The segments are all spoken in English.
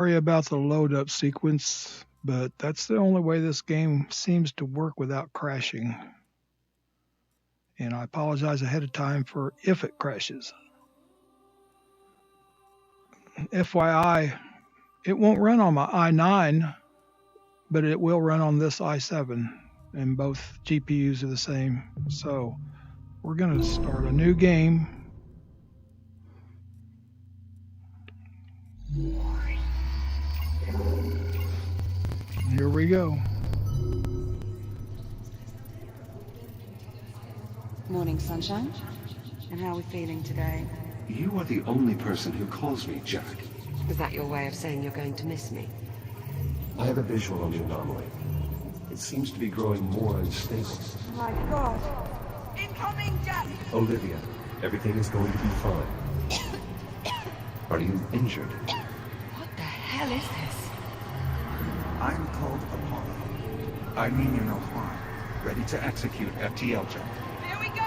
Sorry about the load up sequence, but that's the only way this game seems to work without crashing. And I apologize ahead of time for if it crashes. FYI, it won't run on my i9, but it will run on this i7, and both GPUs are the same. So we're going to start a new game. Here we go. Morning, sunshine. And how are we feeling today? You are the only person who calls me Jack. Is that your way of saying you're going to miss me? I have a visual on the anomaly. It seems to be growing more unstable. Oh my God! Incoming, Jack! Olivia, everything is going to be fine. Are you injured? What the hell is this? I'm called Apollo. I mean you no harm. Ready to execute FTL jump. Here we go!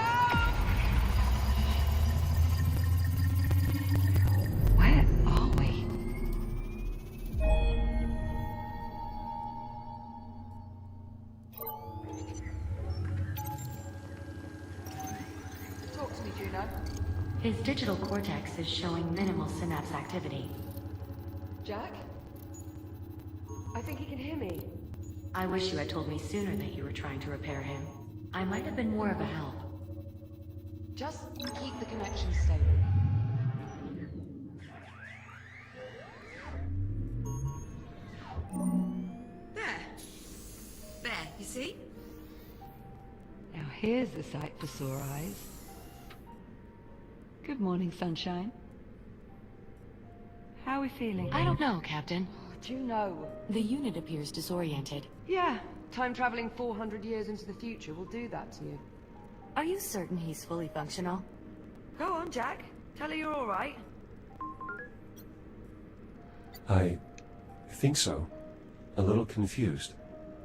Where are we? Talk to me, Juno. His digital cortex is showing minimal synapse activity. Jack? I think he can hear me. I wish you had told me sooner that you were trying to repair him. I might have been more of a help. Just keep the connection stable. There, you see? Now here's a sight for sore eyes. Good morning, sunshine. How are we feeling? I don't know, Captain. Do you know? The unit appears disoriented. Yeah, time traveling 400 years into the future will do that to you. Are you certain he's fully functional? Go on, Jack. Tell her you're all right. I think so. A little confused.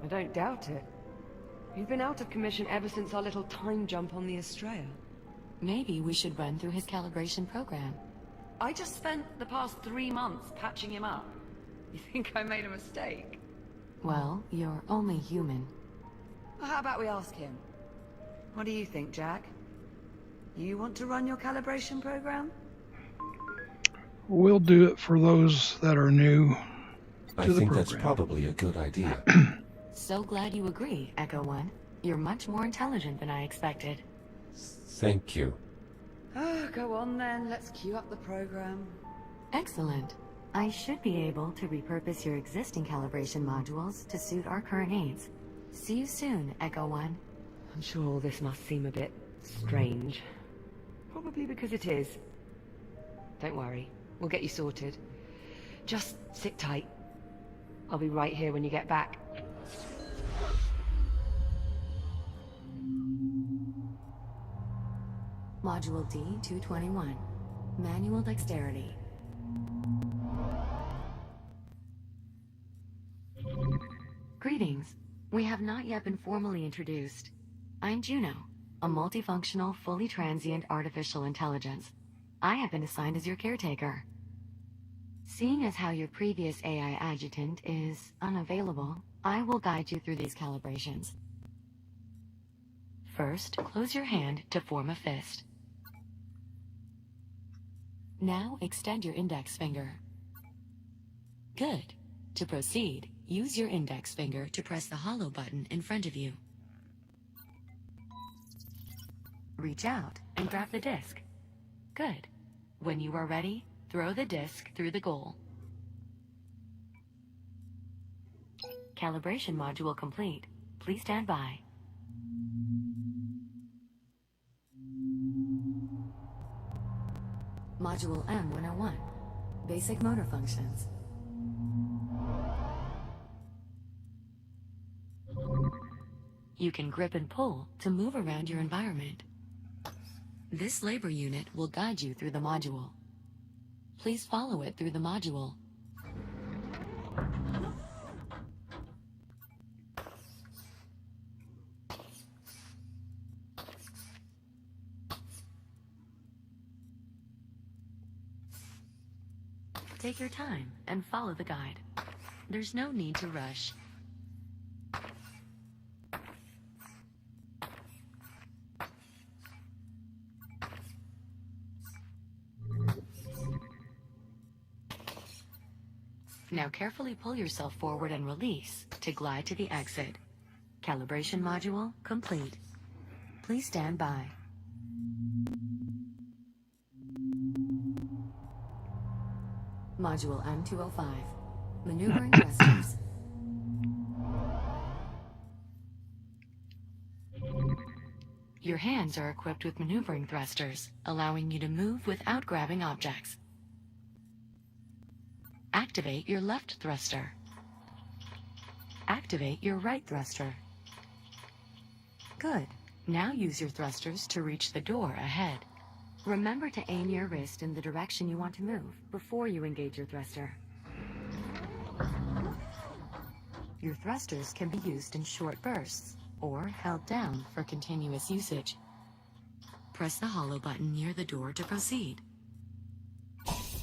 I don't doubt it. You've been out of commission ever since our little time jump on the Estrella. Maybe we should run through his calibration program. I just spent the past 3 months patching him up. You think I made a mistake? Well, you're only human. Well, how about we ask him? What do you think, Jack? You want to run your calibration program? We'll do it for those that are new I to the think program. that's probably a good idea. So glad you agree, Echo One. You're much more intelligent than I expected. Thank you. Oh, go on then. Let's queue up the program. Excellent. I should be able to repurpose your existing calibration modules to suit our current needs. See you soon, Echo One. I'm sure all this must seem a bit strange. Probably because it is. Don't worry, we'll get you sorted. Just sit tight. I'll be right here when you get back. Module D-221. Manual Dexterity. Greetings. We have not yet been formally introduced. I'm Juno, a multifunctional, fully transient artificial intelligence. I have been assigned as your caretaker. Seeing as how your previous AI adjutant is unavailable, I will guide you through these calibrations. First, close your hand to form a fist. Now extend your index finger. Good. To proceed, use your index finger to press the hollow button in front of you. Reach out and grab the disc. Good. When you are ready, throw the disc through the goal. Calibration module complete. Please stand by. Module M101. Basic motor functions. You can grip and pull to move around your environment. This labor unit will guide you through the module. Please follow it through the module. Take your time and follow the guide. There's no need to rush. Now carefully pull yourself forward and release to glide to the exit. Calibration module complete. Please stand by. Module M205. Maneuvering thrusters. Your hands are equipped with maneuvering thrusters, allowing you to move without grabbing objects. Activate your left thruster. Activate your right thruster. Good. Now use your thrusters to reach the door ahead. Remember to aim your wrist in the direction you want to move before you engage your thruster. Your thrusters can be used in short bursts or held down for continuous usage. Press the hollow button near the door to proceed.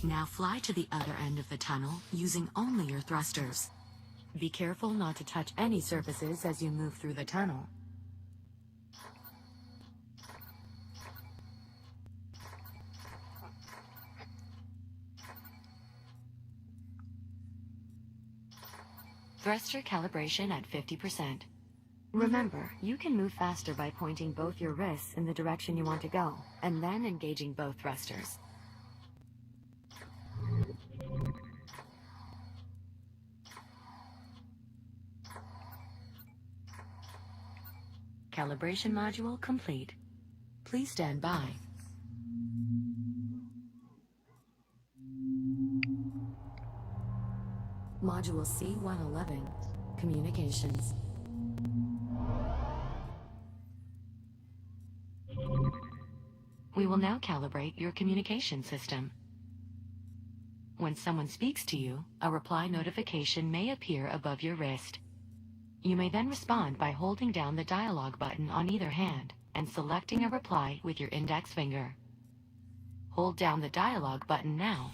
Now fly to the other end of the tunnel using only your thrusters. Be careful not to touch any surfaces as you move through the tunnel. Thruster calibration at 50%. Remember, you can move faster by pointing both your wrists in the direction you want to go, and then engaging both thrusters. Calibration module complete. Please stand by. Module C-111, Communications. We will now calibrate your communication system. When someone speaks to you, a reply notification may appear above your wrist. You may then respond by holding down the dialog button on either hand and selecting a reply with your index finger. Hold down the dialog button now.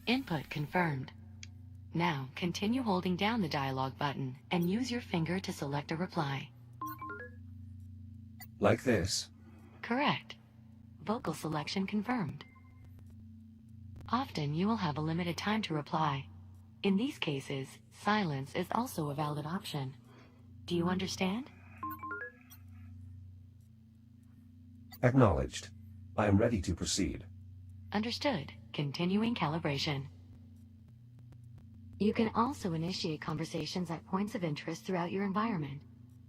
Input confirmed. Now continue holding down the dialog button and use your finger to select a reply. Like this. Correct. Vocal selection confirmed. Often you will have a limited time to reply. In these cases, silence is also a valid option. Do you understand? Acknowledged. I am ready to proceed. Understood. Continuing calibration. You can also initiate conversations at points of interest throughout your environment.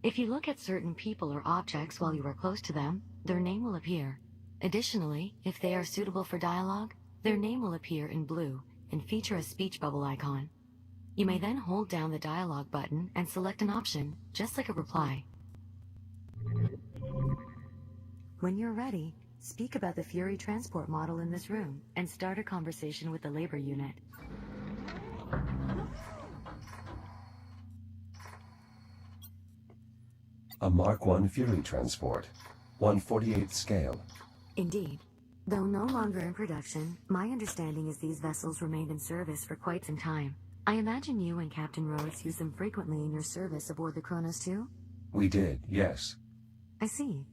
If you look at certain people or objects while you are close to them, their name will appear. Additionally, if they are suitable for dialogue, their name will appear in blue and feature a speech bubble icon. You may then hold down the dialog button and select an option, just like a reply. When you're ready, speak about the Fury transport model in this room and start a conversation with the labor unit. A Mark I Fury transport. 1/48th scale. Indeed. Though no longer in production, my understanding is these vessels remained in service for quite some time. I imagine you and Captain Rhodes use them frequently in your service aboard the Kronos too? We did, yes. I see.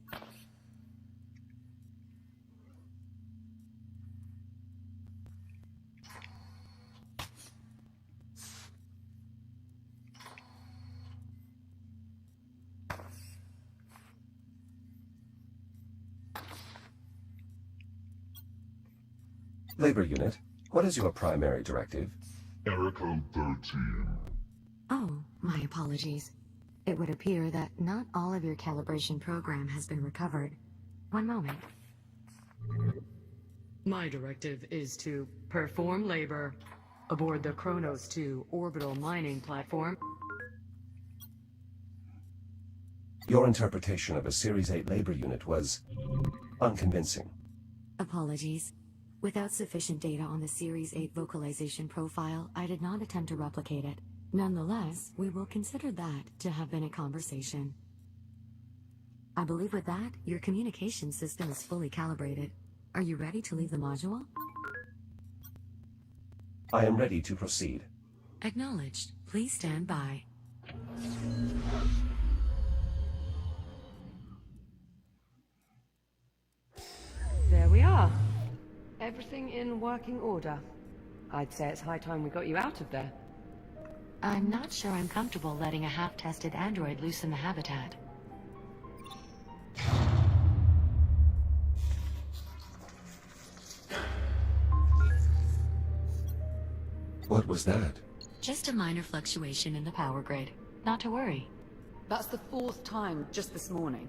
Labor unit, what is your primary directive? Error code 13. Oh, my apologies. It would appear that not all of your calibration program has been recovered. One moment. My directive is to perform labor aboard the Kronos 2 orbital mining platform. Your interpretation of a Series 8 labor unit was unconvincing. Apologies. Without sufficient data on the Series 8 vocalization profile, I did not attempt to replicate it. Nonetheless, we will consider that to have been a conversation. I believe with that, your communication system is fully calibrated. Are you ready to leave the module? I am ready to proceed. Acknowledged. Please stand by. There we are. Everything in working order. I'd say it's high time we got you out of there. I'm not sure I'm comfortable letting a half-tested android loose in the habitat. What was that? Just a minor fluctuation in the power grid. Not to worry. That's the 4th time just this morning.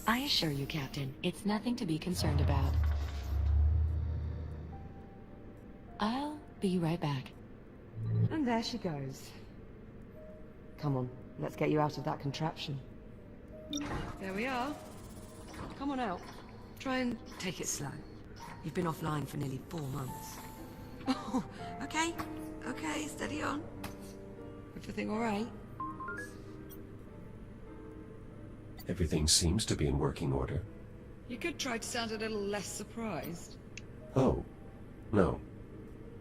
I assure you, Captain, it's nothing to be concerned about. I'll be right back. And there she goes. Come on, let's get you out of that contraption. There we are. Come on out. Try and take it slow. You've been offline for nearly 4 months. Oh, okay. Okay, steady on. Everything all right? Everything seems to be in working order. You could try to sound a little less surprised. Oh, no.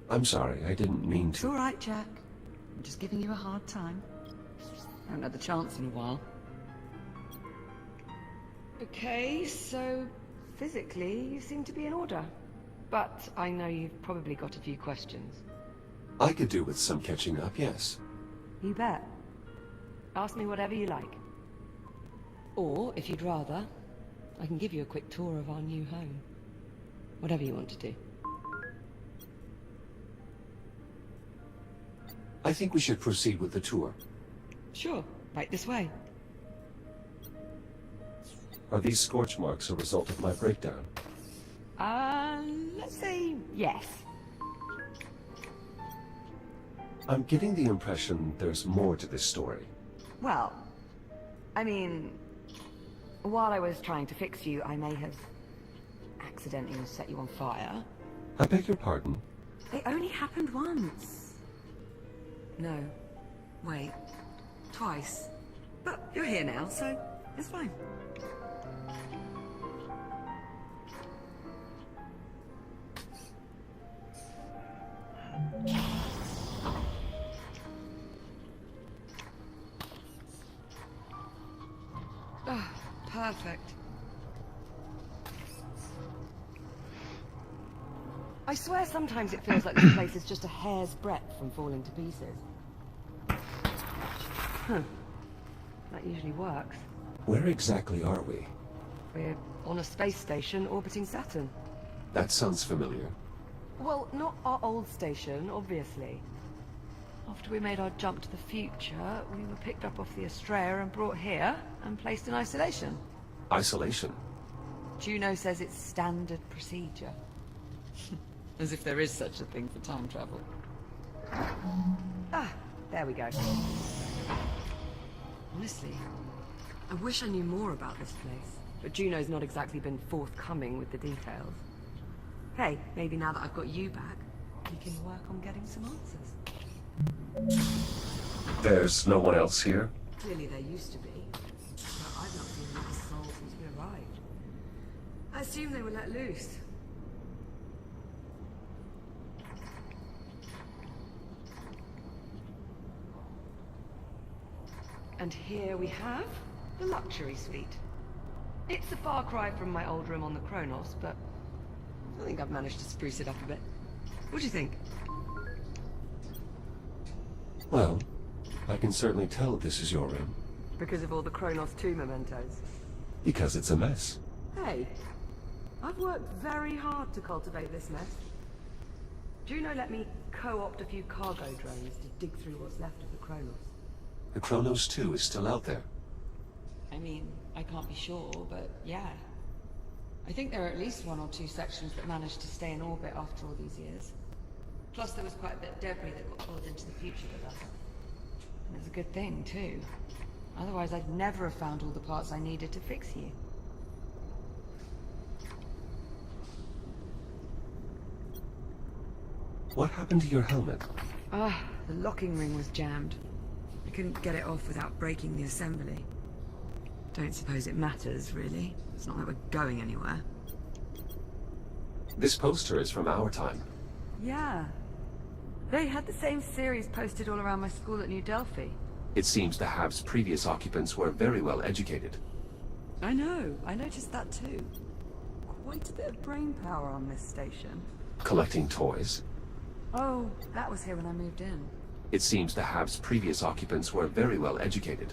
I'm sorry, I didn't mean It's to. all right, Jack. I'm just giving you a hard time. I haven't had the chance in a while. Okay, so physically you seem to be in order. But I know you've probably got a few questions. I could do with some catching up, yes. You bet. Ask me whatever you like. Or, if you'd rather, I can give you a quick tour of our new home. Whatever you want to do. I think we should proceed with the tour. Sure, right this way. Are these scorch marks a result of my breakdown? Let's say yes. I'm getting the impression there's more to this story. Well, I mean, while I was trying to fix you, I may have accidentally set you on fire. I beg your pardon? It only happened once. No, wait, twice. But you're here now, so it's fine. Ah, perfect. I swear sometimes it feels like this place is just a hair's breadth from falling to pieces. Huh. That usually works. Where exactly are we? We're on a space station orbiting Saturn. That sounds familiar. Well, not our old station, obviously. After we made our jump to the future, we were picked up off the Astrea and brought here and placed in isolation. Isolation? Juno says it's standard procedure. As if there is such a thing for time travel. Ah, there we go. Honestly, I wish I knew more about this place. But Juno's not exactly been forthcoming with the details. Hey, maybe now that I've got you back, we can work on getting some answers. There's no one else here? Clearly there used to be. But I've not seen another soul since we arrived. I assume they were let loose. And here we have the luxury suite. It's a far cry from my old room on the Kronos, but I think I've managed to spruce it up a bit. What do you think? Well, I can certainly tell this is your room. Because of all the Kronos 2 mementos. Because it's a mess. Hey, I've worked very hard to cultivate this mess. Juno let me co-opt a few cargo drones to dig through what's left of the Kronos. The Kronos 2 is still out there. I mean, I can't be sure, but yeah. I think there are at least 1 or 2 sections that managed to stay in orbit after all these years. Plus there was quite a bit of debris that got pulled into the future with us. And it's a good thing, too. Otherwise I'd never have found all the parts I needed to fix you. What happened to your helmet? Ah, the locking ring was jammed. I couldn't get it off without breaking the assembly. Don't suppose it matters, really. It's not like we're going anywhere. This poster is from our time. Yeah. They had the same series posted all around my school at New Delphi. It seems the Hab's previous occupants were very well educated. I know. I noticed that too. Quite a bit of brain power on this station. Collecting toys. Oh, that was here when I moved in. It seems the Hab's previous occupants were very well educated.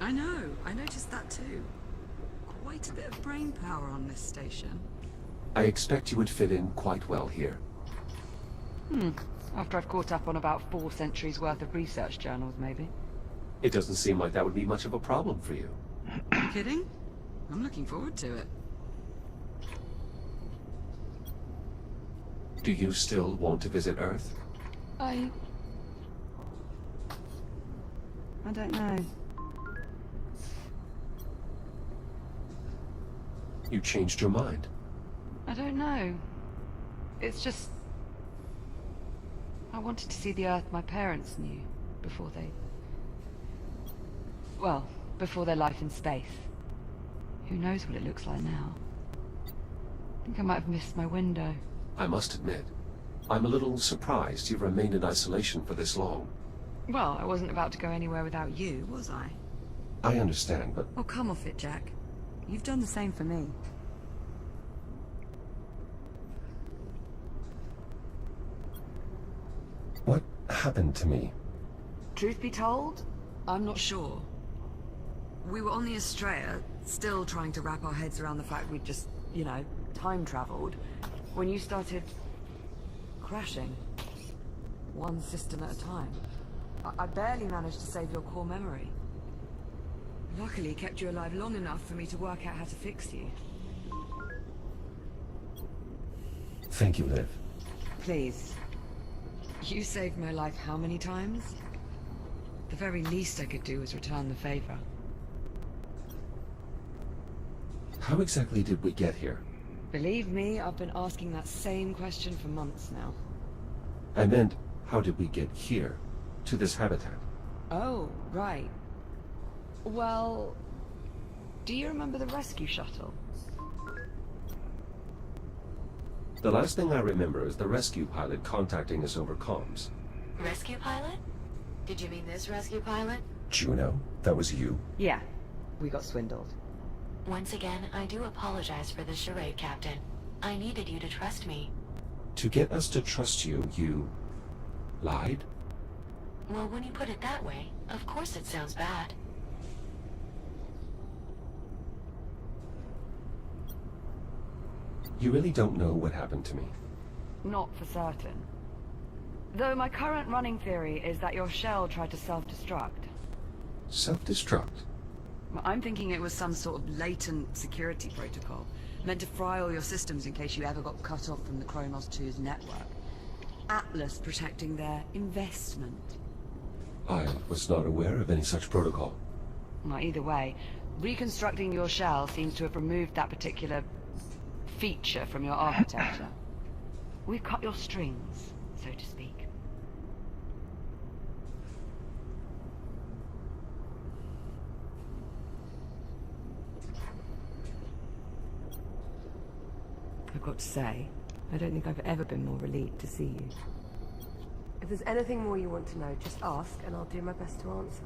I know. I noticed that too. Quite a bit of brain power on this station. I expect you would fit in quite well here. After I've caught up on about 4 centuries worth of research journals, maybe. It doesn't seem like that would be much of a problem for you. Kidding? I'm looking forward to it. Do you still want to visit Earth? I don't know. You changed your mind. I don't know. It's just... I wanted to see the Earth my parents knew before they... Well, before their life in space. Who knows what it looks like now? I think I might have missed my window. I must admit, I'm a little surprised you've remained in isolation for this long. Well, I wasn't about to go anywhere without you, was I? I understand, but Oh, come off it, Jack. You've done the same for me. what happened to me? Truth be told, I'm not sure. We were on the Estrella, still trying to wrap our heads around the fact we'd just, you know, time traveled, when you started... crashing. One system at a time. I barely managed to save your core memory. Luckily, kept you alive long enough for me to work out how to fix you. Thank you, Liv. Please. You saved my life how many times? The very least I could do was return the favor. How exactly did we get here? Believe me, I've been asking that same question for months now. I meant, how did we get here? To this habitat? Oh, right. Well... Do you remember the rescue shuttle? The last thing I remember is the rescue pilot contacting us over comms. Rescue pilot? Did you mean this rescue pilot? Juno, that was you? Yeah. We got swindled. Once again, I do apologize for the charade, Captain. I needed you to trust me. To get us to trust you, you... lied? Well, when you put it that way, of course it sounds bad. You really don't know what happened to me. Not for certain. Though my current running theory is that your shell tried to self-destruct. Self-destruct? Well, I'm thinking it was some sort of latent security protocol, meant to fry all your systems in case you ever got cut off from the Kronos 2's network. Atlas protecting their investment. I was not aware of any such protocol. Well, either way, reconstructing your shell seems to have removed that particular feature from your architecture. We've cut your strings, so to speak. I've got to say, I don't think I've ever been more relieved to see you. If there's anything more you want to know, just ask and I'll do my best to answer.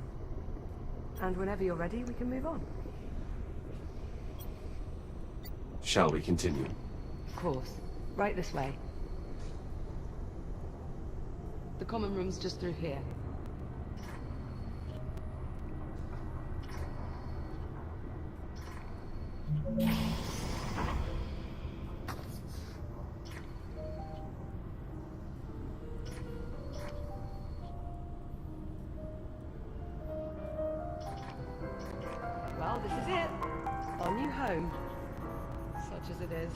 And whenever you're ready, we can move on. Shall we continue? Of course. Right this way. The common room's just through here. Well, this is it. Our new home. Such as it is.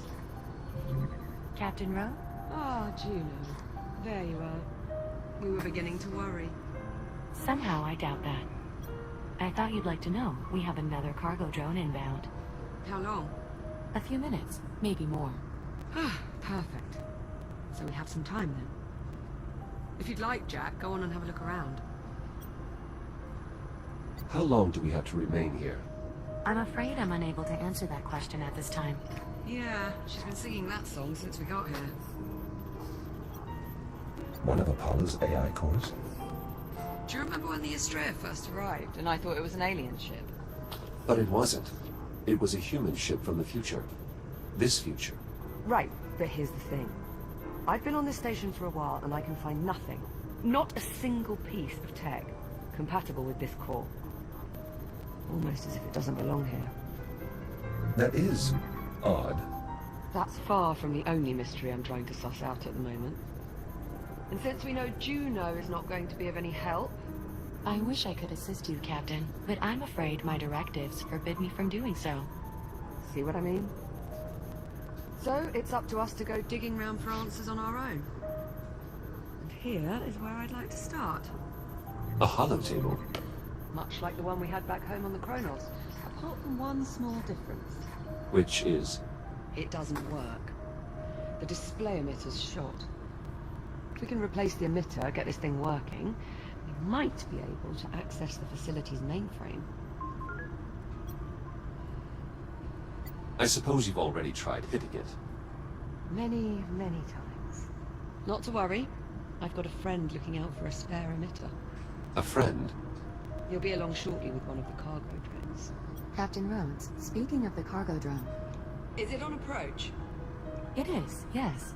Captain Rowe? Ah, Juno. There you are. We were beginning to worry. Somehow I doubt that. I thought you'd like to know we have another cargo drone inbound. How long? A few minutes, maybe more. Ah, perfect. So we have some time then. If you'd like, Jack, go on and have a look around. How long do we have to remain here? I'm afraid I'm unable to answer that question at this time. Yeah, she's been singing that song since we got here. One of Apollo's AI cores? Do you remember when the Astrea first arrived and I thought it was an alien ship? But it wasn't. It was a human ship from the future. This future. Right, but here's the thing. I've been on this station for a while and I can find nothing, not a single piece of tech, compatible with this core. Almost as if it doesn't belong here. That is odd. That's far from the only mystery I'm trying to suss out at the moment. And since we know Juno is not going to be of any help... I wish I could assist you, Captain, but I'm afraid my directives forbid me from doing so. See what I mean? So, it's up to us to go digging round for answers on our own. And here is where I'd like to start. A hollow table. Much like the one we had back home on the Kronos, apart from one small difference. Which is? It doesn't work. The display emitter's shot. If we can replace the emitter, get this thing working, we might be able to access the facility's mainframe. I suppose you've already tried hitting it. Many, many times. Not to worry. I've got a friend looking out for a spare emitter. A friend? He'll be along shortly with one of the cargo drones. Captain Rhodes, speaking of the cargo drone. Is it on approach? It is, yes.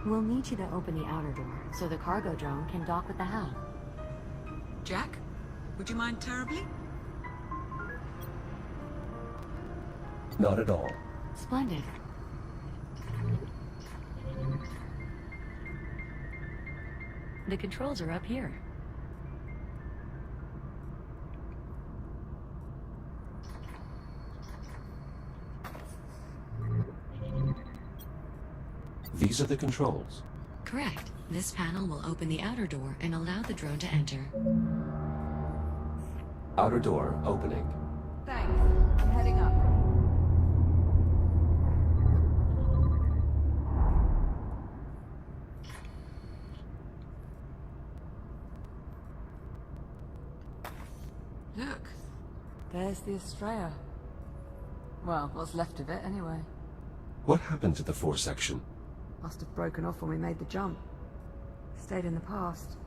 We'll need you to open the outer door, so the cargo drone can dock with the HAL. Jack? Would you mind terribly? Not at all. Splendid. The controls are up here. These are the controls. Correct. This panel will open the outer door and allow the drone to enter. Outer door opening. Thanks. I'm heading up. Look. There's the Astrea. Well, what's left of it, anyway. What happened to the fore section? Must have broken off when we made the jump. Stayed in the past.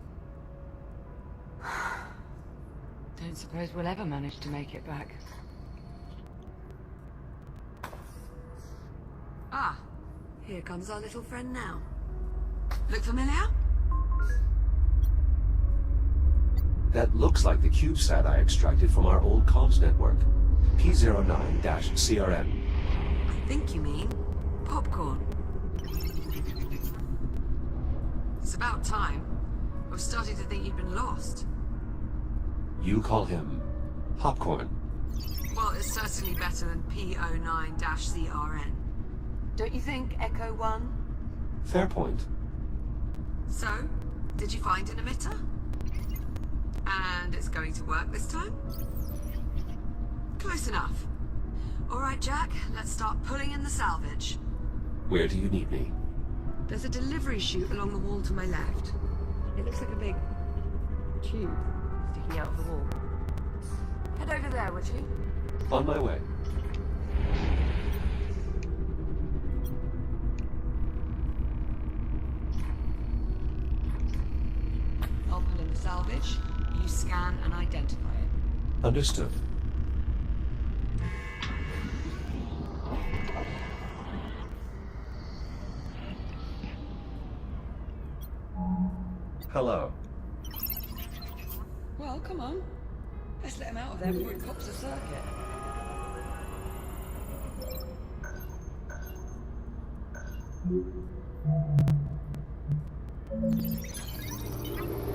Don't suppose we'll ever manage to make it back. Ah, here comes our little friend now. Look familiar? That looks like the CubeSat I extracted from our old comms network. P09-CRN. I think you mean popcorn. It's about time. I was starting to think you'd been lost. You call him Popcorn. Well, it's certainly better than P09-CRN. Don't you think, Echo 1? Fair point. So, did you find an emitter? And it's going to work this time? Close enough. Alright, Jack, let's start pulling in the salvage. Where do you need me? There's a delivery chute along the wall to my left. It looks like a big tube sticking out of the wall. Head over there, would you? On my way. I'll pull in the salvage. You scan and identify it. Understood. Hello. Well, come on. Let's let him out of there before it pops a circuit.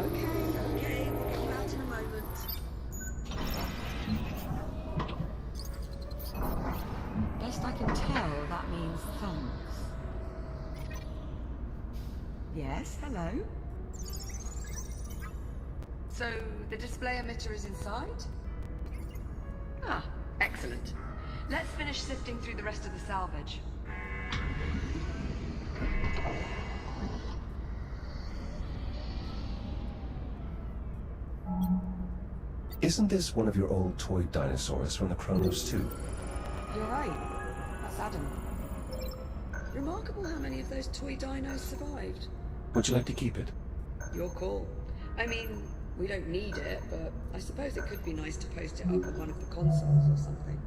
Okay, we'll get you out in a moment. Best I can tell, that means thumbs. Yes, hello? So, the display emitter is inside? Ah, excellent. Let's finish sifting through the rest of the salvage. Isn't this one of your old toy dinosaurs from the Kronos 2? You're right. That's Adam. Remarkable how many of those toy dinos survived. Would you like to keep it? Your call. I mean, we don't need it, but I suppose it could be nice to post it up on one of the consoles or something.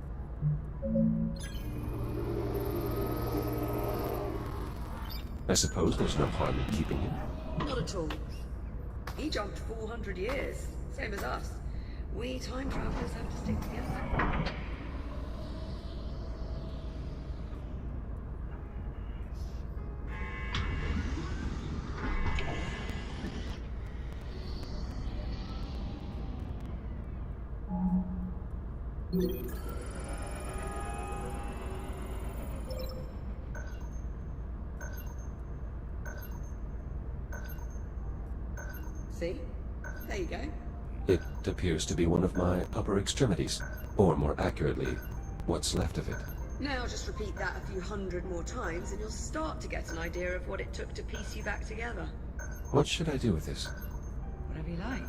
I suppose there's no harm in keeping him. Not at all. He jumped 400 years, same as us. We time travelers have to stick together. See? There you go. It appears to be one of my upper extremities. Or more accurately, what's left of it. Now just repeat that a few hundred more times and you'll start to get an idea of what it took to piece you back together. What should I do with this? Whatever you like.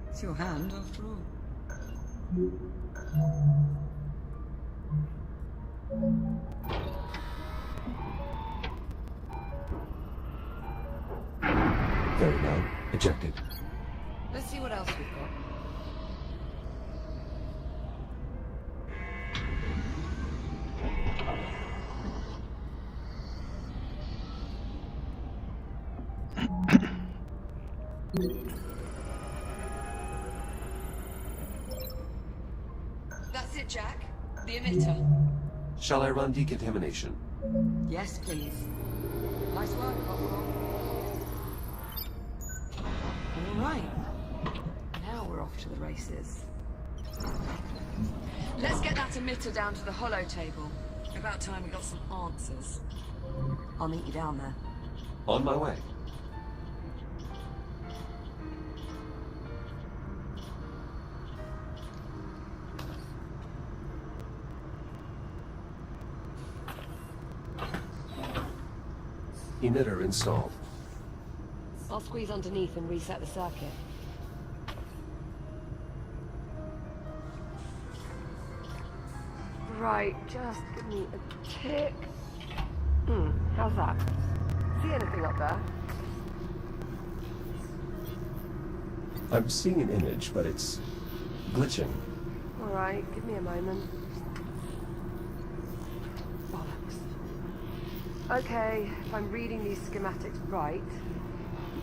It's your hand, after all. Very well. Ejected. Let's see what else we've got. That's it, Jack. The emitter. Shall I run decontamination? Yes, please. Nice work, Hopwell. All right. Now we're off to the races. Let's get that emitter down to the holo table. About time we got some answers. I'll meet you down there. On my way. Emitter installed. I'll squeeze underneath and reset the circuit. Right, just give me a tick. How's that? See anything up there? I'm seeing an image, but it's glitching. Alright, give me a moment. Bollocks. Okay, if I'm reading these schematics right,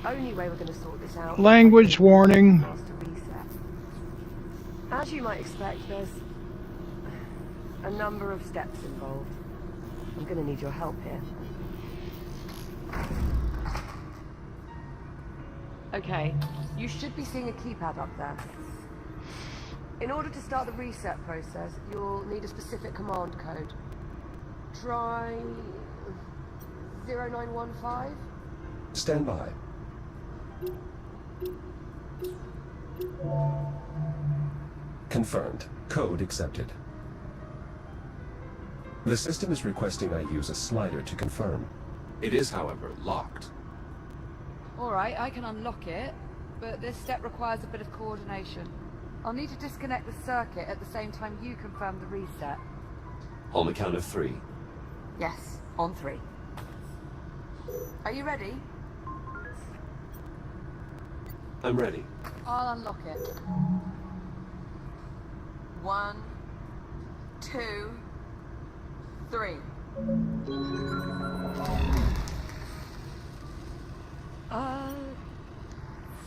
the only way we're going to sort this out... Language warning. ...master reset. As you might expect, there's a number of steps involved. I'm going to need your help here. Okay, you should be seeing a keypad up there. In order to start the reset process, you'll need a specific command code. Try 0915? Stand by. Confirmed. Code accepted. The system is requesting I use a slider to confirm. It is, however, locked. Alright, I can unlock it, but this step requires a bit of coordination. I'll need to disconnect the circuit at the same time you confirm the reset. On the count of 3. Yes, on 3. Are you ready? I'm ready. I'll unlock it. 1, 2, 3.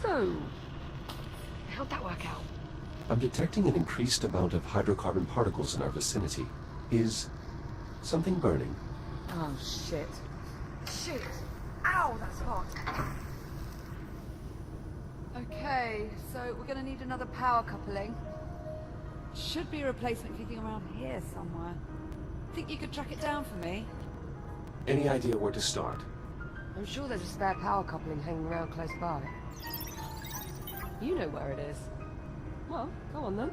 So... how'd that work out? I'm detecting an increased amount of hydrocarbon particles in our vicinity. Is something burning? Oh, shit. Shit! Ow, that's hot. Okay, so we're gonna need another power coupling. Should be a replacement kicking around here somewhere. Think you could track it down for me? Any idea where to start? I'm sure there's a spare power coupling hanging around close by. You know where it is. Well, go on then.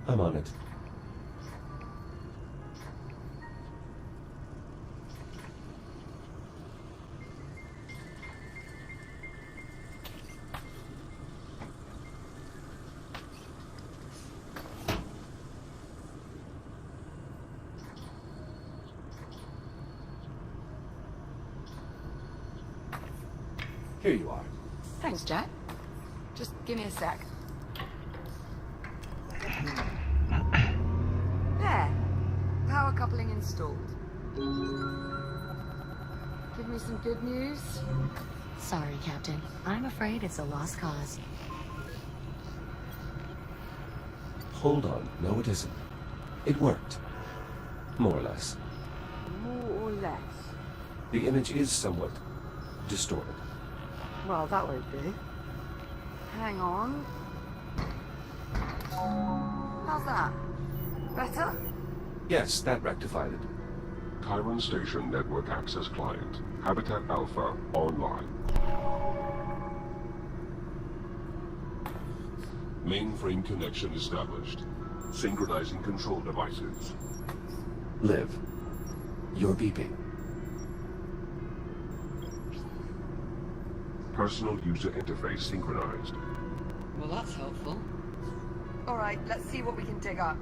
I'm on it. Here you are. Thanks, Jack. Just give me a sec. There. Power coupling installed. Give me some good news. Sorry, Captain. I'm afraid it's a lost cause. Hold on. No, it isn't. It worked. More or less. More or less? The image is somewhat distorted. Well, that won't do. Hang on. How's that? Better? Yes, that rectified it. Chiron Station Network Access Client. Habitat Alpha online. Mainframe connection established. Synchronizing control devices. Liv, you're beeping. Personal user interface synchronized. Well, that's helpful. All right, let's see what we can dig up.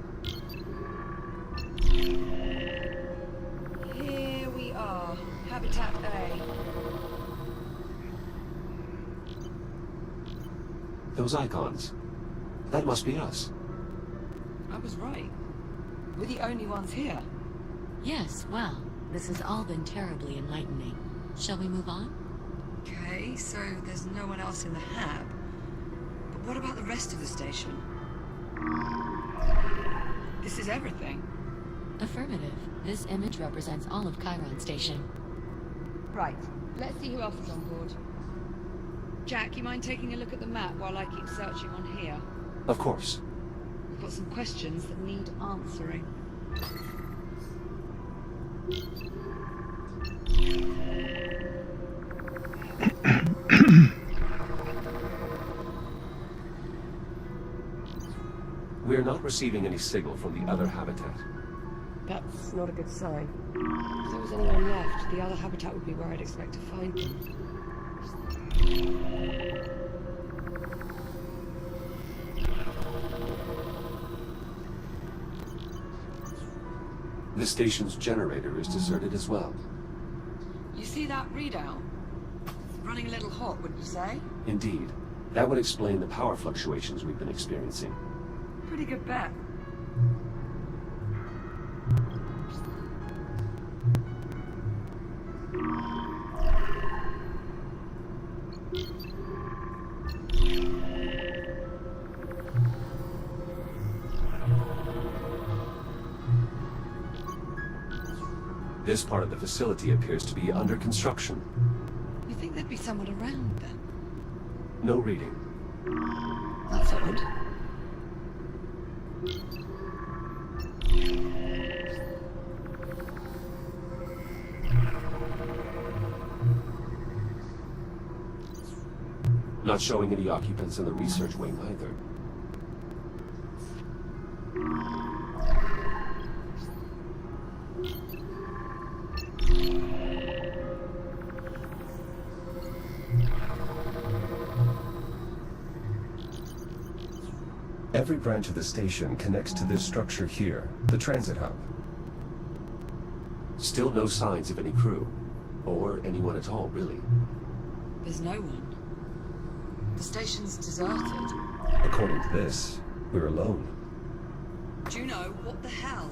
Here we are. Habitat A. Those icons. That must be us. I was right. We're the only ones here. Yes, well, this has all been terribly enlightening. Shall we move on? Okay, so there's no one else in the hab. But what about the rest of the station? This is everything. Affirmative. This image represents all of Chiron Station. Right. Let's see who else is on board. Jack, you mind taking a look at the map while I keep searching on here? Of course. I've got some questions that need answering. We're not receiving any signal from the other habitat. That's not a good sign. If there was anyone left, the other habitat would be where I'd expect to find them. The station's generator is deserted as well. You see that readout? It's running a little hot, wouldn't you say? Indeed. That would explain the power fluctuations we've been experiencing. Pretty good bet. This part of the facility appears to be under construction. You think there'd be someone around then? No reading. That's odd. Not showing any occupants in the research wing either. Every branch of the station connects to this structure here, the transit hub. Still no signs of any crew, or anyone at all, really. There's no one. The station's deserted. According to this, we're alone. Juno, what the hell?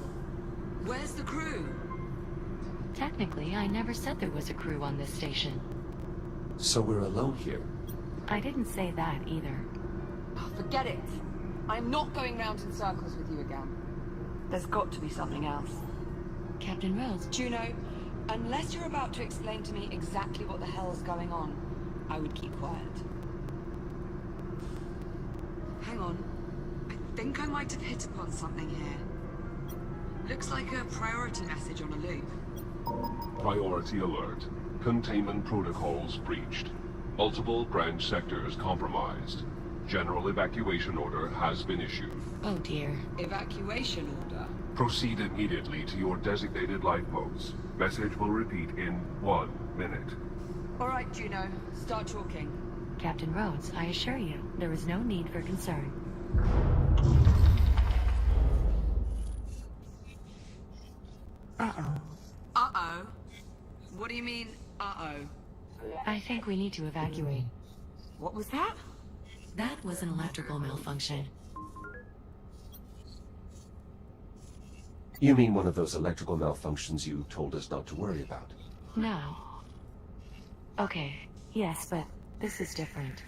Where's the crew? Technically, I never said there was a crew on this station. So we're alone here. I didn't say that either. Oh, forget it. I'm not going round in circles with you again. There's got to be something else. Captain Rhodes, Juno, unless you're about to explain to me exactly what the hell's going on, I would keep quiet. Hang on. I think I might have hit upon something here. Looks like a priority message on a loop. Priority alert. Containment protocols breached. Multiple branch sectors compromised. General evacuation order has been issued. oh dear. Evacuation order? Proceed immediately to your designated lifeboats. Message will repeat in 1 minute. All right, Juno. Start talking. Captain Rhodes, I assure you, there is no need for concern. Uh-oh. Uh-oh? What do you mean, uh-oh? I think we need to evacuate. What was that? That was an electrical malfunction. You mean one of those electrical malfunctions you told us not to worry about? No. Okay, yes, but this is different.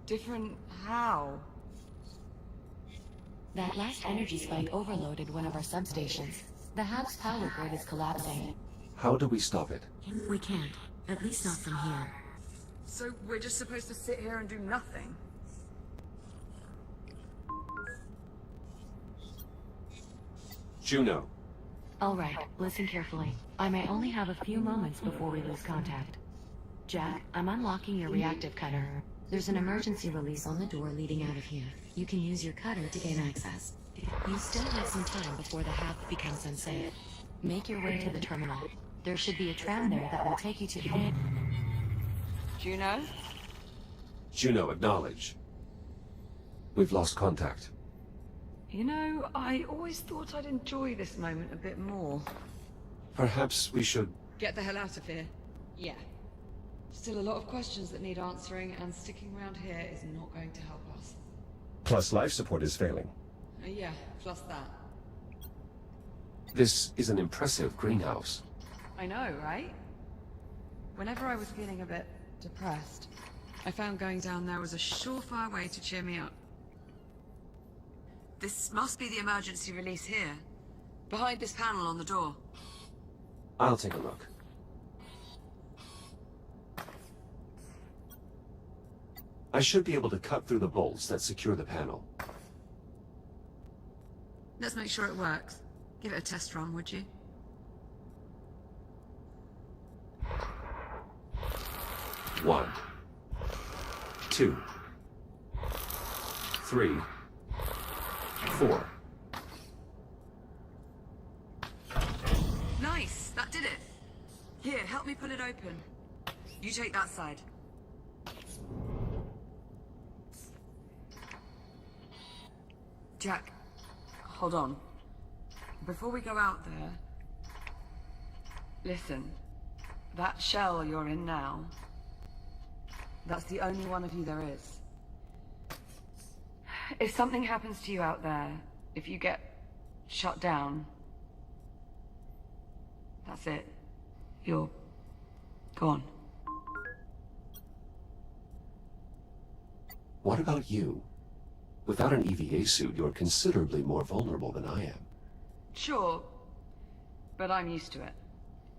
Different how? That last energy spike overloaded one of our substations. The hub's power grid is collapsing. How do we stop it? We can't. At least not from here. So we're just supposed to sit here and do nothing? Juno. All right, listen carefully. I may only have a few moments before we lose contact. Jack, I'm unlocking your reactive cutter. There's an emergency release on the door leading out of here. You can use your cutter to gain access. You still have some time before the hub becomes unsafe. Make your way to the terminal. There should be a tram there that will take you to... Juno? Juno, acknowledge. We've lost contact. You know, I always thought I'd enjoy this moment a bit more. Perhaps we should... Get the hell out of here. Yeah. Still a lot of questions that need answering, and sticking around here is not going to help us. Plus life support is failing. Yeah, plus that. This is an impressive greenhouse. I know, right? Whenever I was feeling a bit depressed, I found going down there was a surefire way to cheer me up. This must be the emergency release here. Behind this panel on the door. I'll take a look. I should be able to cut through the bolts that secure the panel. Let's make sure it works. Give it a test run, would you? One, 2, 3, 4. Nice! That did it! Here, help me pull it open. You take that side. Jack, hold on. Before we go out there... Listen, that shell you're in now, that's the only one of you there is. If something happens to you out there, if you get shut down, that's it. You're gone. What about you? Without an EVA suit, you're considerably more vulnerable than I am. Sure, but I'm used to it.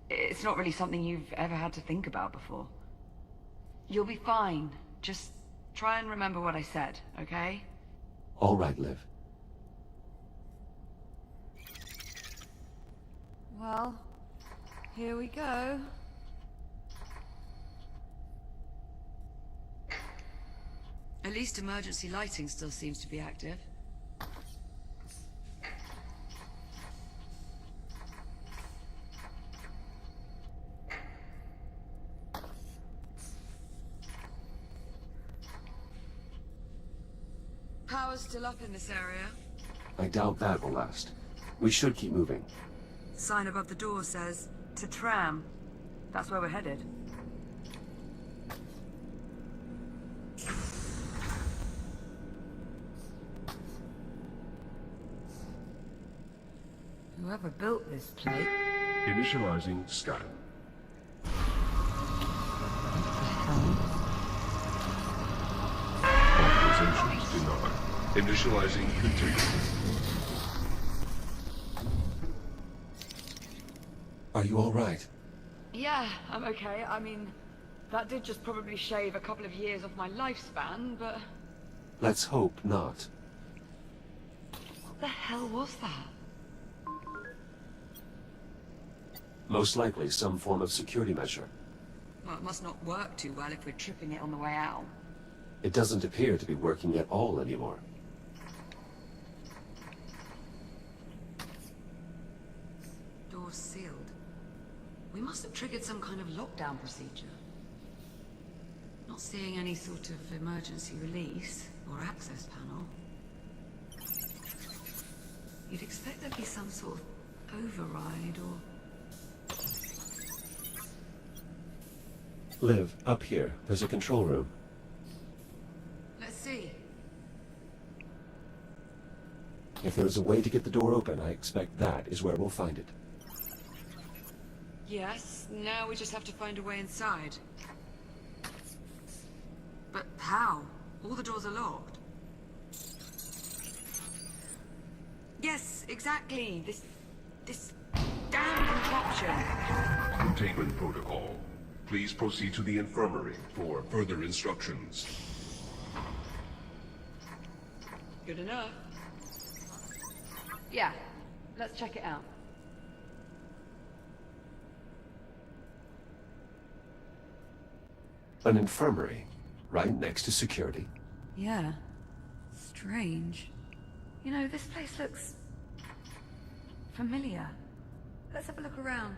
It's not really something you've ever had to think about before. You'll be fine. Just try and remember what I said, okay? All right, Liv. Well, here we go. At least emergency lighting still seems to be active. Power's still up in this area. I doubt that will last. We should keep moving. Sign above the door says, to tram. That's where we're headed. Whoever built this place... Initializing scan. Authorizations denied. Initializing containment. Are you all right? Yeah, I'm okay. I mean, that did just probably shave a couple of years off my lifespan, but... Let's hope not. What the hell was that? Most likely some form of security measure. Well, it must not work too well if we're tripping it on the way out. It doesn't appear to be working at all anymore. Door's sealed. We must have triggered some kind of lockdown procedure. Not seeing any sort of emergency release or access panel. You'd expect there'd be some sort of override or... Liv, up here. There's a control room. see. If there is a way to get the door open, I expect that is where we'll find it. Yes, now we just have to find a way inside. But how? All the doors are locked. Yes, exactly. This damn contraption. Containment protocol. Please proceed to the infirmary for further instructions. Good enough. Yeah, let's check it out. An infirmary, right next to security. Yeah. Strange. You know, this place looks familiar. Let's have a look around.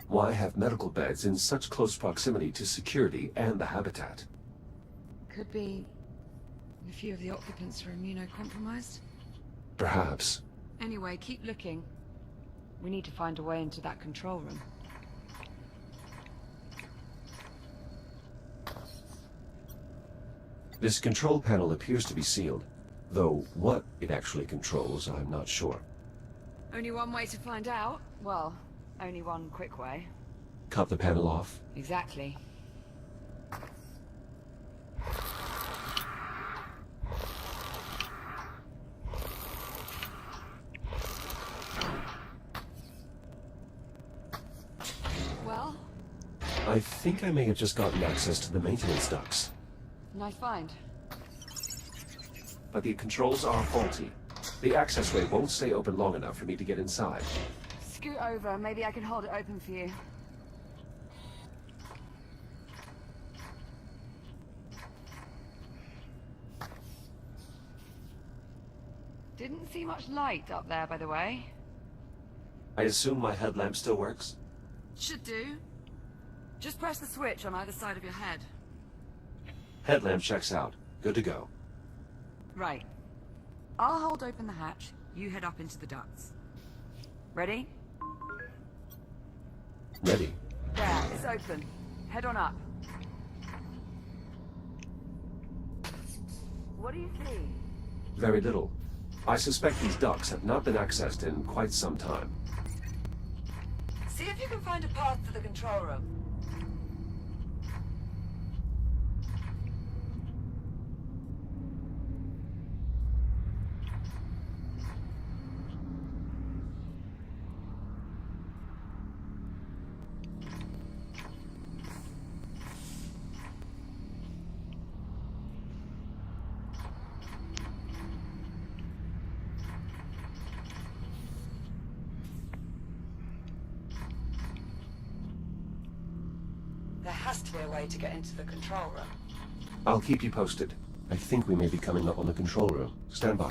Why have medical beds in such close proximity to security and the habitat? Could be a few of the occupants are immunocompromised. Perhaps. Anyway, keep looking. We need to find a way into that control room. This control panel appears to be sealed, though what it actually controls, I'm not sure. Only one way to find out. Well, only one quick way. Cut the panel off. Exactly. Well? I think I may have just gotten access to the maintenance ducts. Nice find. But the controls are faulty. The accessway won't stay open long enough for me to get inside. Scoot over. Maybe I can hold it open for you. Didn't see much light up there, by the way. I assume my headlamp still works? Should do. Just press the switch on either side of your head. Headlamp checks out. Good to go. Right. I'll hold open the hatch. You head up into the ducts. Ready? Ready. There, it's open. Head on up. What do you see? Very little. I suspect these ducts have not been accessed in quite some time. See if you can find a path to the control room. There has to be a way to get into the control room. I'll keep you posted. I think we may be coming up on the control room. Stand by.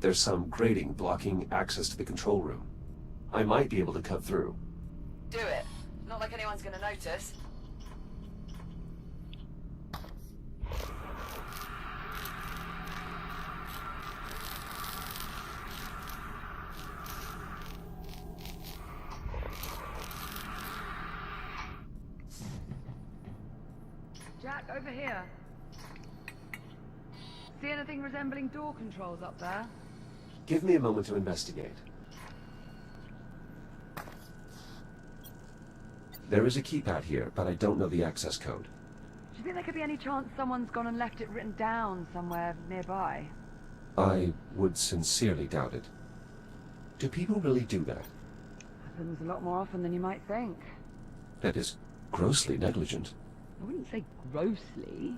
There's some grating blocking access to the control room. I might be able to cut through. Do it. Not like anyone's gonna notice. Jack, over here. See anything resembling door controls up there? Give me a moment to investigate. There is a keypad here, but I don't know the access code. Do you think there could be any chance someone's gone and left it written down somewhere nearby? I would sincerely doubt it. Do people really do that? Happens a lot more often than you might think. That is grossly negligent. I wouldn't say grossly.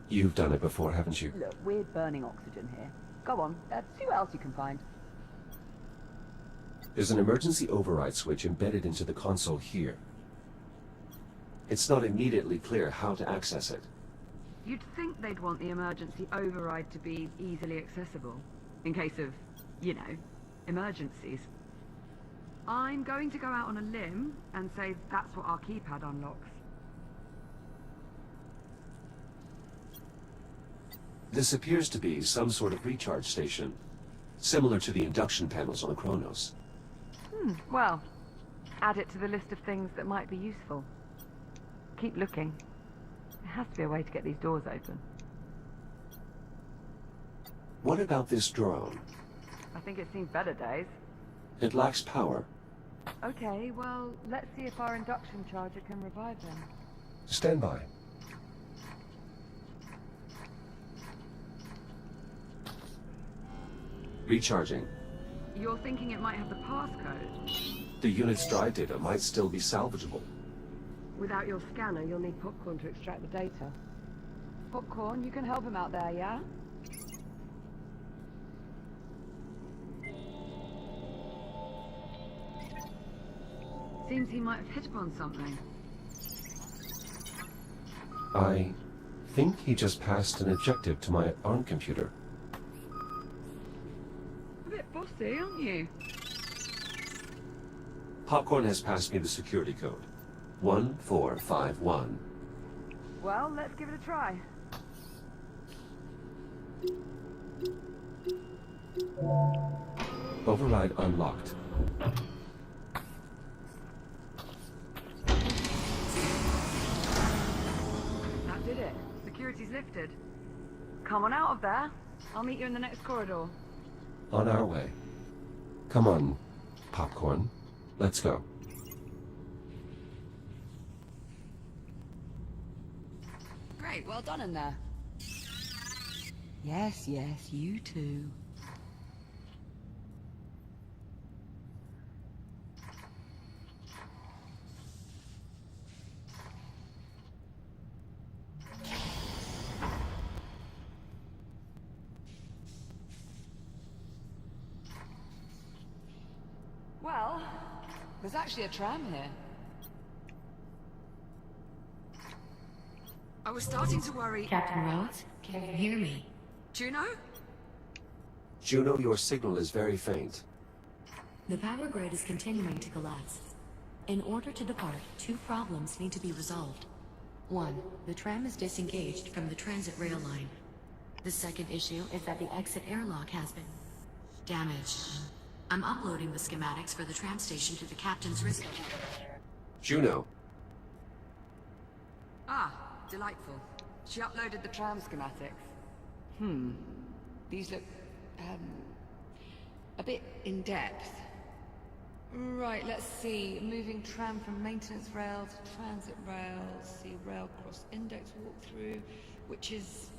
You've done it before, haven't you? Look, we're burning oxygen here. Go on, see what else you can find. There's an emergency override switch embedded into the console here. It's not immediately clear how to access it. You'd think they'd want the emergency override to be easily accessible, in case of, you know, emergencies. I'm going to go out on a limb and say that's what our keypad unlocks. This appears to be some sort of recharge station, similar to the induction panels on the Kronos. Well, add it to the list of things that might be useful. Keep looking. There has to be a way to get these doors open. What about this drone? I think it's seen better days. It lacks power. Okay, well, let's see if our induction charger can revive him. Stand by. Recharging. You're thinking it might have the passcode? The unit's drive data might still be salvageable. Without your scanner, you'll need Popcorn to extract the data. Popcorn, you can help him out there, yeah? Seems he might have hit upon something. I think he just passed an objective to my ARM computer. A bit bossy, aren't you? Popcorn has passed me the security code. 1451. Well, let's give it a try. Override unlocked. That did it. Security's lifted. Come on out of there. I'll meet you in the next corridor. On our way. Come on, Popcorn. Let's go. Great, well done in there. Yes, you too. Well, there's actually a tram here. I was starting to worry... Captain Rhodes, can you hear me? Juno? Juno, your signal is very faint. The power grid is continuing to collapse. In order to depart, two problems need to be resolved. One, the tram is disengaged from the transit rail line. The second issue is that the exit airlock has been damaged. I'm uploading the schematics for the tram station to the captain's wrist. Juno. Ah, delightful. She uploaded the tram schematics. These look, a bit in-depth. Right, let's see. Moving tram from maintenance rail to transit rail. See rail cross index walkthrough, which is...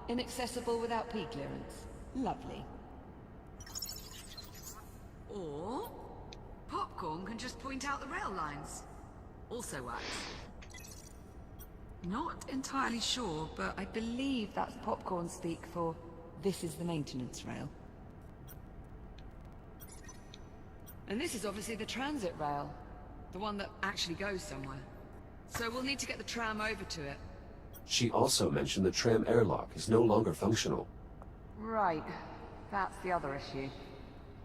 inaccessible without P clearance. Lovely. Or... Popcorn can just point out the rail lines. Also works. Not entirely sure, but I believe that's Popcorn speak for this is the maintenance rail. And this is obviously the transit rail, the one that actually goes somewhere. So we'll need to get the tram over to it. She also mentioned the tram airlock is no longer functional. Right. That's the other issue.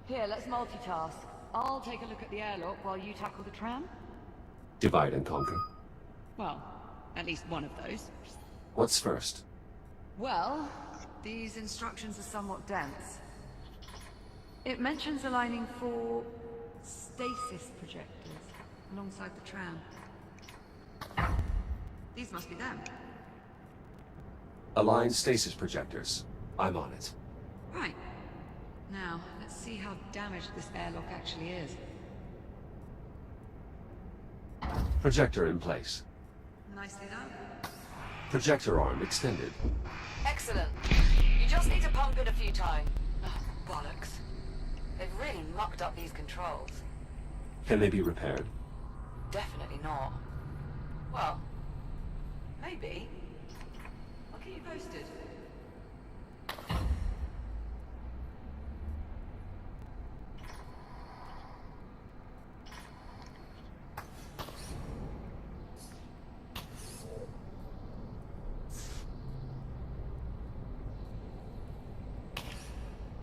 Here, let's multitask. I'll take a look at the airlock while you tackle the tram. Divide and conquer. Well, at least one of those. What's first? Well, these instructions are somewhat dense. It mentions aligning 4 stasis projectors alongside the tram. These must be them. Align stasis projectors. I'm on it. Right. Now, let's see how damaged this airlock actually is. Projector in place. Nicely done. Projector arm extended. Excellent. You just need to pump it a few times. Oh, bollocks. They've really mucked up these controls. Can they be repaired? Definitely not. Well, maybe. I'll keep you posted.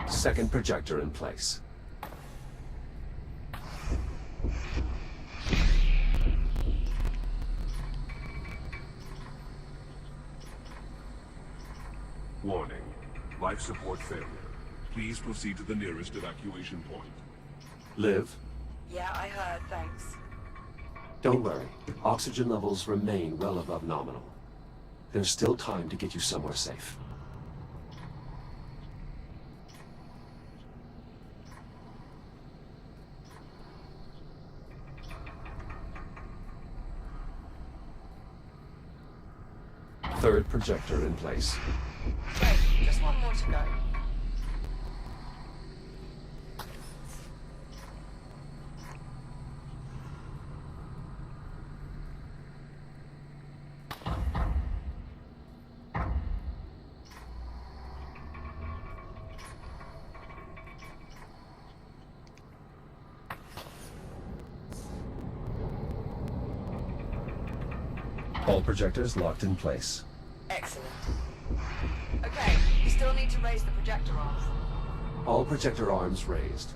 Second projector in place. Warning. Life support failure. Please proceed to the nearest evacuation point. Liv, Yeah, I heard, thanks. Don't worry. Oxygen levels remain well above nominal. There's still time to get you somewhere safe. Third projector in place. Great, just one more to go. All projectors locked in place. Excellent. Okay, you still need to raise the projector arms. All projector arms raised.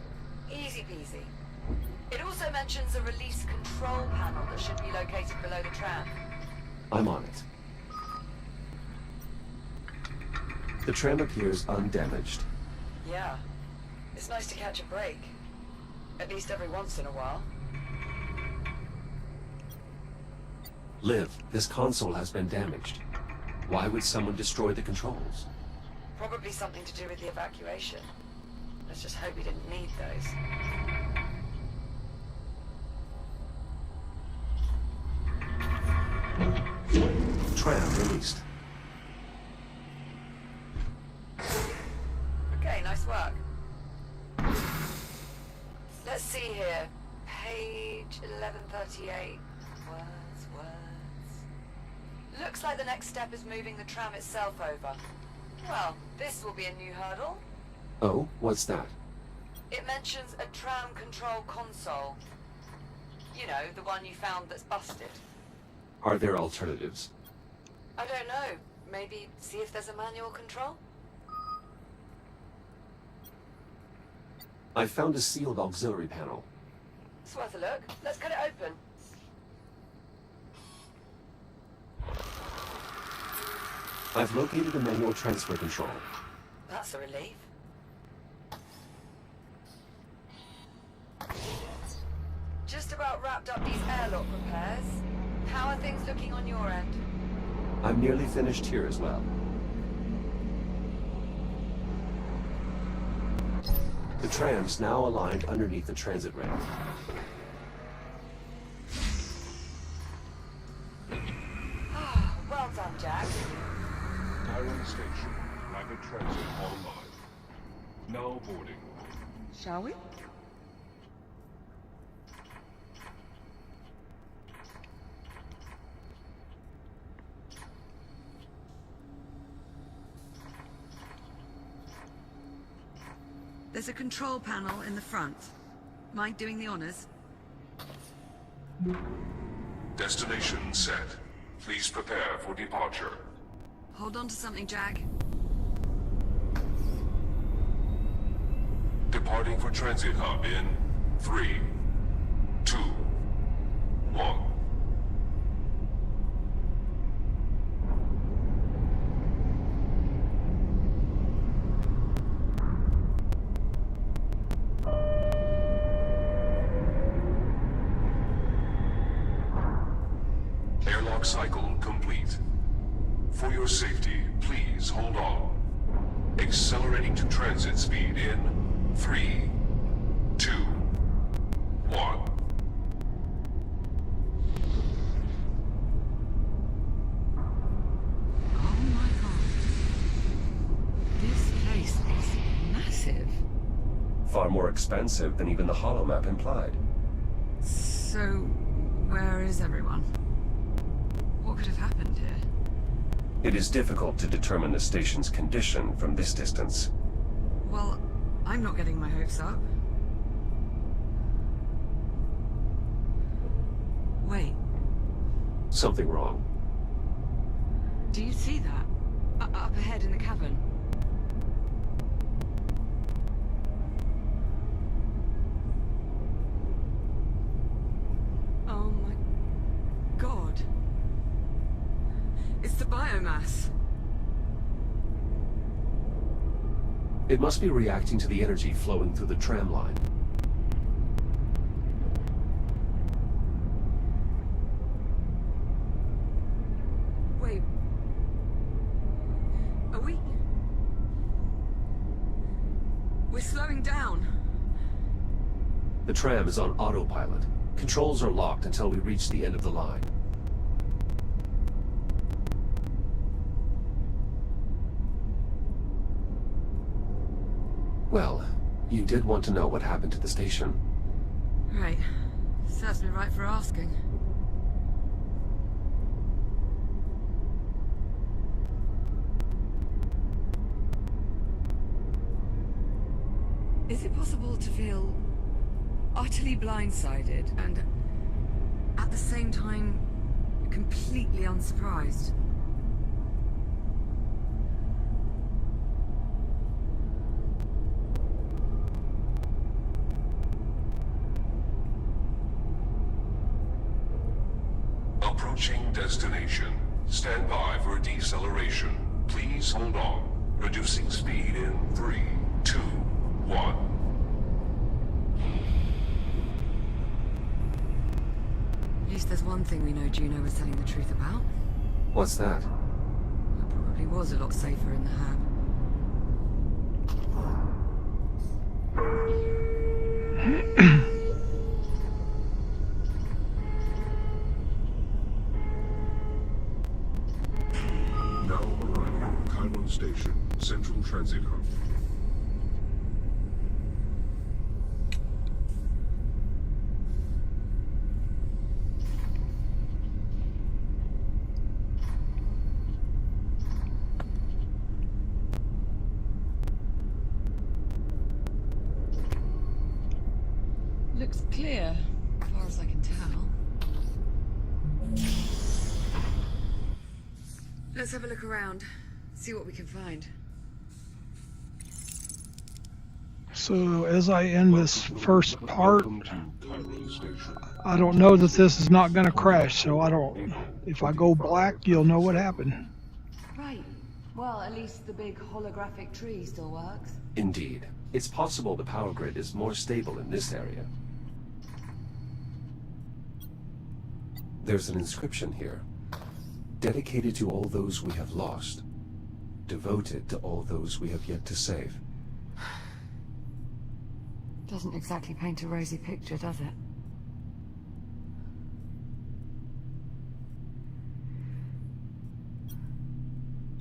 Easy peasy. It also mentions a release control panel that should be located below the tram. I'm on it. The tram appears undamaged. Yeah. It's nice to catch a break. At least every once in a while. Liv, this console has been damaged. Why would someone destroy the controls? Probably something to do with the evacuation. Let's just hope we didn't need those. Tram released. Okay, nice work. Let's see here. Page 1138. Words. Looks like the next step is moving the tram itself over. Well, this will be a new hurdle. Oh, what's that? It mentions a tram control console. You know, the one you found that's busted. Are there alternatives? I don't know. Maybe see if there's a manual control? I found a sealed auxiliary panel. It's worth a look. Let's cut it open. I've located a manual transfer control. That's a relief. Just about wrapped up these airlock repairs. How are things looking on your end? I'm nearly finished here as well. The tram's now aligned underneath the transit rail. Well done, Jack. Tyrant Station. Rapid transit online. Now boarding. Shall we? There's a control panel in the front. Mind doing the honors? Destination set. Please prepare for departure. Hold on to something, Jack. Departing for transit hub in 3, 2, 1. Airlock cycle complete. For your safety, please hold on. Accelerating to transit speed in 3, 2, 1. Oh my god. This place is massive. Far more expensive than even the holomap implied. So, where is everyone? What could have happened here? It is difficult to determine the station's condition from this distance. Well, I'm not getting my hopes up. Wait, Something wrong. do you see that? Up ahead in the cavern? Oh my god. It's the biomass. It must be reacting to the energy flowing through the tram line. going down. The tram is on autopilot. Controls are locked until we reach the end of the line. Well, you did want to know what happened to the station. Right. Serves me right for asking. Is it possible to feel utterly blindsided and at the same time completely unsurprised? Approaching destination. Stand by for deceleration. Please hold on. Reducing speed in 3, 2, 1. At least there's one thing we know Juno was telling the truth about. What's that? It probably was a lot safer in the hab. Now arriving at Chiron Station, Central Transit Hub. Looks clear, as far as I can tell. Let's have a look around, see what we can find. So as I end this first part, Welcome to Chiron Station. I don't know that this is not going to crash, so I don't. If I go black, you'll know what happened. Right. Well, at least the big holographic tree still works. Indeed. It's possible the power grid is more stable in this area. There's an inscription here. Dedicated to all those we have lost. Devoted to all those we have yet to save. Doesn't exactly paint a rosy picture, does it?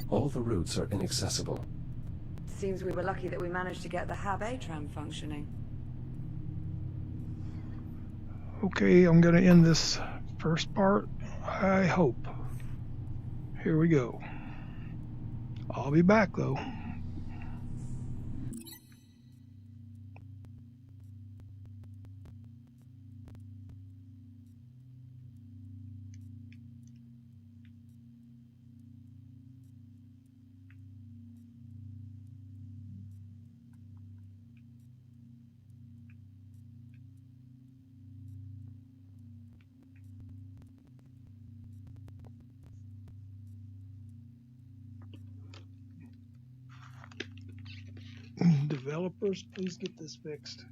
All the routes are inaccessible. Seems we were lucky that we managed to get the hab A-tram functioning. Okay, I'm going to end this first part, I hope. Here we go. I'll be back though. Developers, please get this fixed.